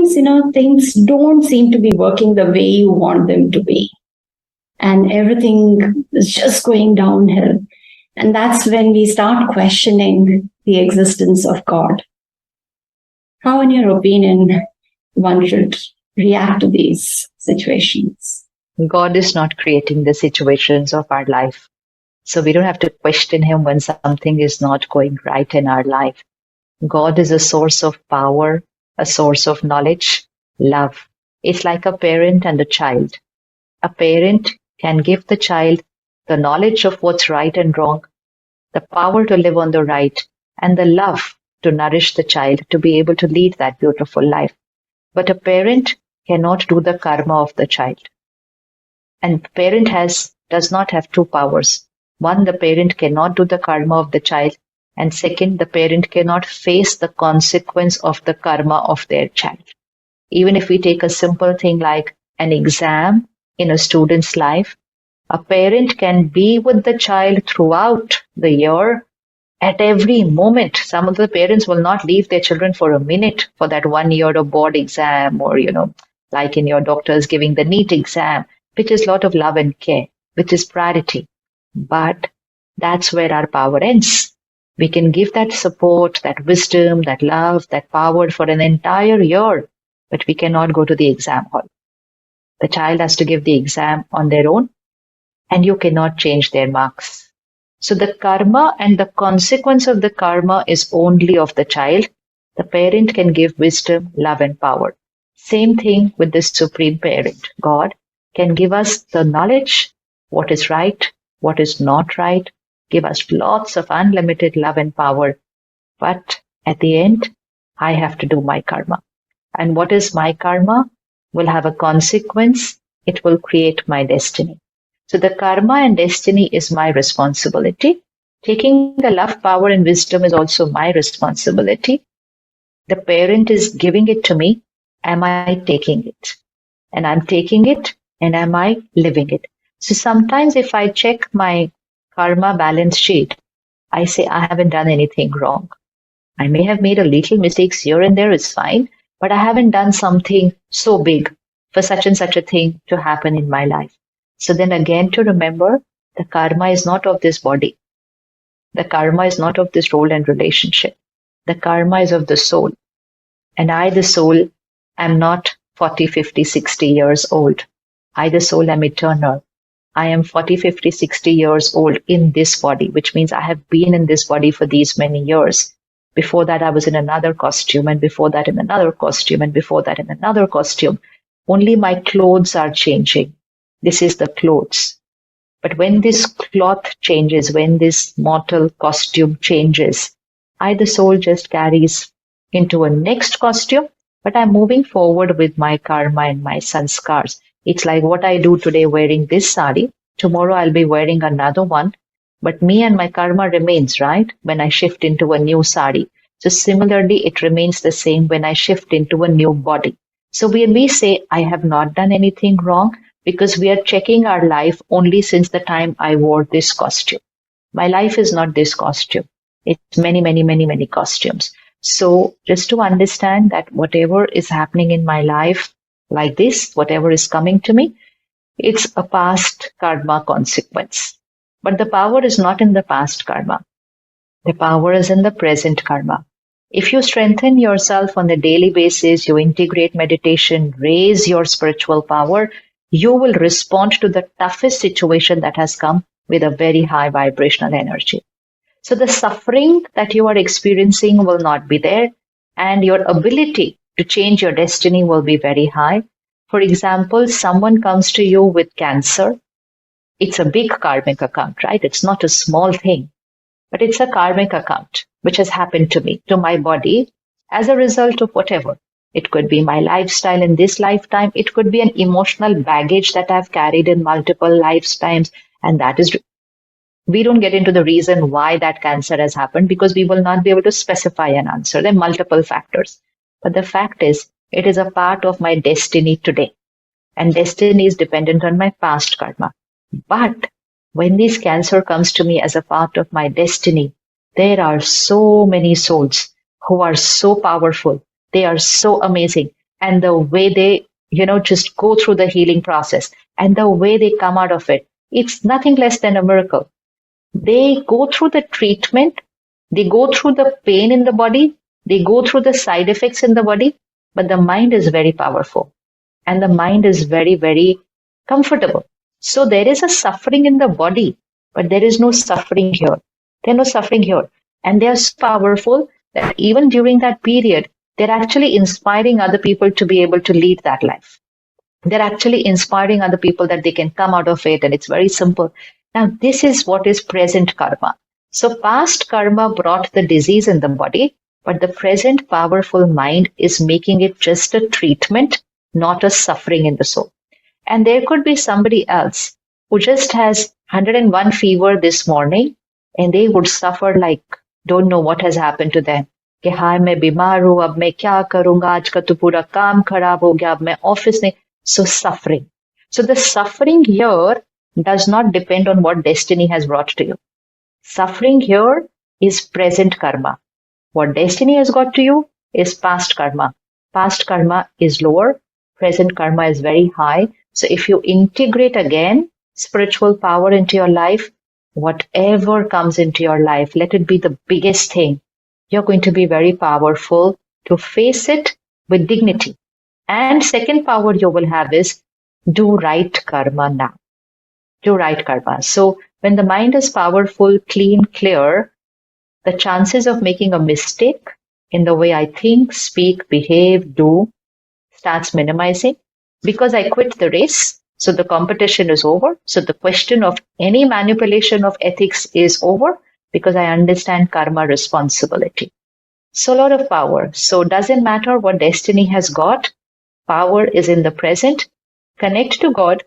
sometimes, things don't seem to be working the way you want them to be. And everything is just going downhill. And that's when we start questioning the existence of God. How, in your opinion, one should react to these situations? God is not creating the situations of our life. So we don't have to question him when something is not going right in our life. God is a source of power, a source of knowledge, love. It's like a parent and a child. A parent can give the child the knowledge of what's right and wrong, the power to live on the right, and the love to nourish the child to be able to lead that beautiful life. But a parent cannot do the karma of the child. And the parent does not have two powers. One, the parent cannot do the karma of the child. And second, the parent cannot face the consequence of the karma of their child. Even if we take a simple thing like an exam in a student's life, a parent can be with the child throughout the year at every moment. Some of the parents will not leave their children for a minute for that 1 year of board exam or, like in your doctors giving the NEET exam, which is a lot of love and care, which is priority. But that's where our power ends. We can give that support, that wisdom, that love, that power for an entire year, but we cannot go to the exam hall. The child has to give the exam on their own, and you cannot change their marks. So the karma and the consequence of the karma is only of the child. The parent can give wisdom, love, and power. Same thing with the Supreme Parent. God can give us the knowledge, what is right, what is not right, give us lots of unlimited love and power. But at the end, I have to do my karma. And what is my karma will have a consequence. It will create my destiny. So the karma and destiny is my responsibility. Taking the love, power, and wisdom is also my responsibility. The parent is giving it to me. Am I taking it? And I'm taking it, and am I living it? So sometimes if I check my karma balance sheet, I say I haven't done anything wrong. I may have made a little mistakes here and there, is fine, but I haven't done something so big for such and such a thing to happen in my life. So then again to remember, the karma is not of this body. The karma is not of this role and relationship. The karma is of the soul. And I, the soul, am not 40, 50, 60 years old. I, the soul, am eternal. I am 40, 50, 60 years old in this body, which means I have been in this body for these many years. Before that, I was in another costume, and before that in another costume, and before that in another costume. Only my clothes are changing. This is the clothes. But when this cloth changes, when this mortal costume changes, I, the soul, just carries into a next costume, but I'm moving forward with my karma and my sanskars. It's like what I do today wearing this sari. Tomorrow I'll be wearing another one. But me and my karma remains, right? When I shift into a new sari. So similarly, it remains the same when I shift into a new body. So when we say, I have not done anything wrong, because we are checking our life only since the time I wore this costume. My life is not this costume. It's many, many, many, many costumes. So just to understand that whatever is happening in my life, like this, whatever is coming to me, it's a past karma consequence. But the power is not in the past karma. The power is in the present karma. If you strengthen yourself on a daily basis, you integrate meditation, raise your spiritual power, you will respond to the toughest situation that has come with a very high vibrational energy. So the suffering that you are experiencing will not be there, and your ability to change your destiny will be very high. For example, someone comes to you with cancer. It's a big karmic account, right? It's not a small thing, but it's a karmic account which has happened to me, to my body, as a result of whatever. It could be my lifestyle in this lifetime. It could be an emotional baggage that I've carried in multiple lifetimes. And that is, we don't get into the reason why that cancer has happened because we will not be able to specify an answer. There are multiple factors. But the fact is, it is a part of my destiny today. And destiny is dependent on my past karma. But when this cancer comes to me as a part of my destiny, there are so many souls who are so powerful. They are so amazing. and the way they, just go through the healing process and the way they come out of it, it's nothing less than a miracle. They go through the treatment, they go through the pain in the body, they go through the side effects in the body, but the mind is very powerful and the mind is very, very comfortable. So there is a suffering in the body, but there is no suffering here. There's no suffering here. And they are so powerful that even during that period, they're actually inspiring other people to be able to lead that life. They're actually inspiring other people that they can come out of it. And it's very simple. Now, this is what is present karma. So past karma brought the disease in the body, but the present powerful mind is making it just a treatment, not a suffering in the soul. And there could be somebody else who just has 101 fever this morning and they would suffer like, don't know what has happened to them. कि हाय मैं बीमार हूँ, अब मैं क्या करूंगा, आज का तो पूरा काम खराब हो गया, अब मैं ऑफिस नहीं. So suffering. So the suffering here does not depend on what destiny has brought to you. Suffering here is present karma. What destiny has got to you is past karma. Past karma is lower. Present karma is very high. So if you integrate again spiritual power into your life, whatever comes into your life, let it be the biggest thing, you're going to be very powerful to face it with dignity. And second power you will have is do right karma now. Do right karma. So when the mind is powerful, clean, clear, the chances of making a mistake in the way I think, speak, behave, do starts minimizing because I quit the race. So the competition is over. So the question of any manipulation of ethics is over because I understand karma responsibility. So a lot of power. So it doesn't matter what destiny has got. Power is in the present. Connect to God.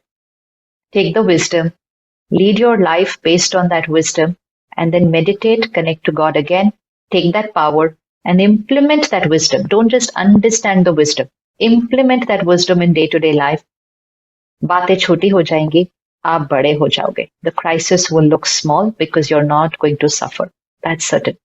Take the wisdom. Lead your life based on that wisdom. And then meditate, connect to God again. Take that power and implement that wisdom. Don't just understand the wisdom. Implement that wisdom in day-to-day life. बातें छोटी हो जाएंगी, आप बड़े हो जाओगे. The crisis will look small because you're not going to suffer. That's certain.